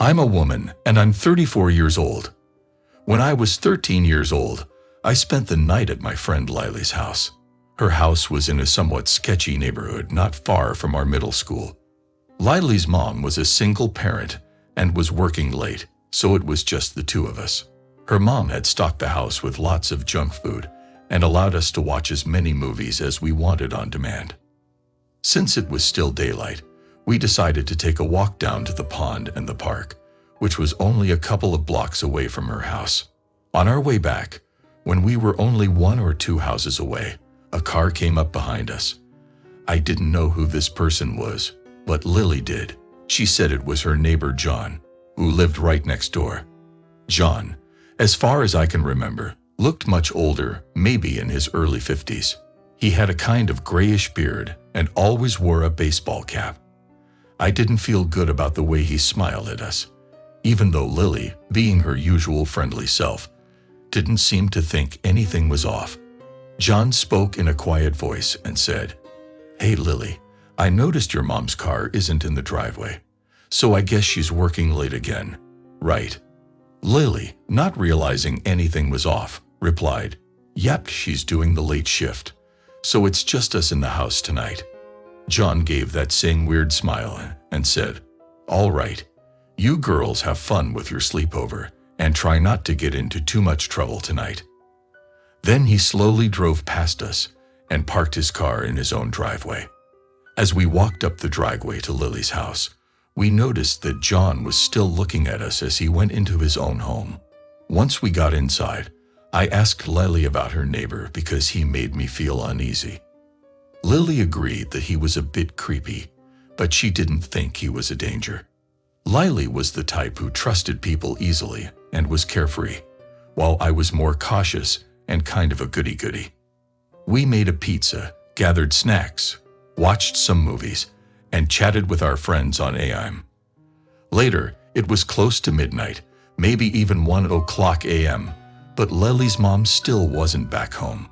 I'm a woman and I'm 34 years old. When I was 13 years old, I spent the night at my friend Lily's house. Her house was in a somewhat sketchy neighborhood not far from our middle school. Lily's mom was a single parent and was working late, so it was just the two of us. Her mom had stocked the house with lots of junk food and allowed us to watch as many movies as we wanted on demand. Since it was still daylight, we decided to take a walk down to the pond and the park, which was only a couple of blocks away from her house. On our way back, when we were only 1 or 2 houses away, a car came up behind us. I didn't know who this person was, but Lily did. She said it was her neighbor John, who lived right next door. John, as far as I can remember, looked much older, maybe in his early 50s. He had a kind of grayish beard and always wore a baseball cap. I didn't feel good about the way he smiled at us, even though Lily, being her usual friendly self, didn't seem to think anything was off. John spoke in a quiet voice and said, "Hey Lily, I noticed your mom's car isn't in the driveway, so I guess she's working late again, right?" Lily, not realizing anything was off, replied, "Yep, she's doing the late shift, so it's just us in the house tonight." John gave that same weird smile and said, "All right, you girls have fun with your sleepover and try not to get into too much trouble tonight." Then he slowly drove past us and parked his car in his own driveway. As we walked up the driveway to Lily's house, we noticed that John was still looking at us as he went into his own home. Once we got inside, I asked Lily about her neighbor because he made me feel uneasy. Lily agreed that he was a bit creepy, but she didn't think he was a danger. Lily was the type who trusted people easily and was carefree, while I was more cautious and kind of a goody-goody. We made a pizza, gathered snacks, watched some movies, and chatted with our friends on AIM. Later, it was close to midnight, maybe even 1 a.m., but Lily's mom still wasn't back home.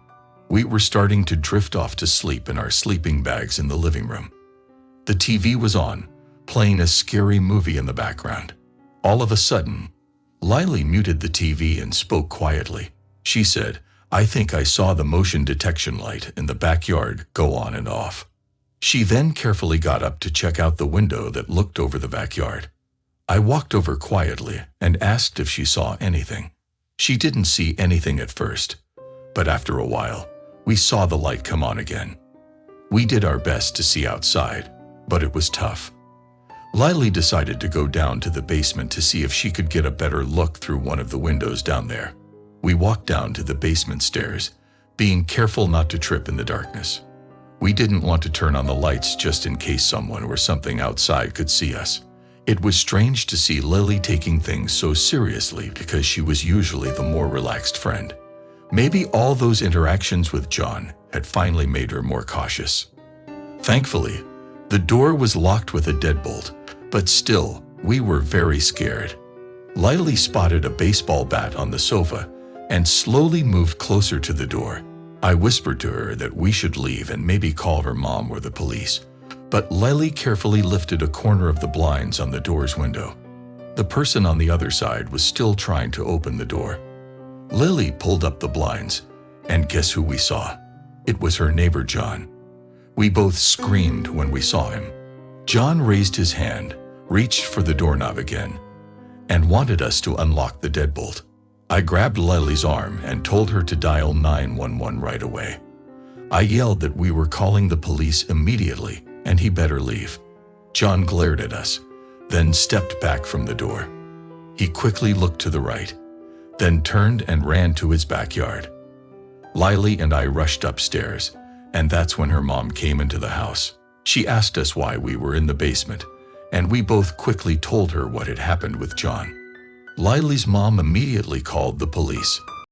We were starting to drift off to sleep in our sleeping bags in the living room. The TV was on, playing a scary movie in the background. All of a sudden, Lily muted the TV and spoke quietly. She said, "I think I saw the motion detection light in the backyard go on and off." She then carefully got up to check out the window that looked over the backyard. I walked over quietly and asked if she saw anything. She didn't see anything at first, but after a while, we saw the light come on again. We did our best to see outside, but it was tough. Lily decided to go down to the basement to see if she could get a better look through one of the windows down there. We walked down to the basement stairs, being careful not to trip in the darkness. We didn't want to turn on the lights just in case someone or something outside could see us. It was strange to see Lily taking things so seriously because she was usually the more relaxed friend. Maybe all those interactions with John had finally made her more cautious. Thankfully, the door was locked with a deadbolt, but still, we were very scared. Lily spotted a baseball bat on the sofa and slowly moved closer to the door. I whispered to her that we should leave and maybe call her mom or the police, but Lily carefully lifted a corner of the blinds on the door's window. The person on the other side was still trying to open the door. Lily pulled up the blinds, and guess who we saw? It was her neighbor John. We both screamed when we saw him. John raised his hand, reached for the doorknob again, and wanted us to unlock the deadbolt. I grabbed Lily's arm and told her to dial 911 right away. I yelled that we were calling the police immediately and he better leave. John glared at us, then stepped back from the door. He quickly looked to the right, then turned and ran to his backyard. Lily and I rushed upstairs, and that's when her mom came into the house. She asked us why we were in the basement, and we both quickly told her what had happened with John. Lily's mom immediately called the police.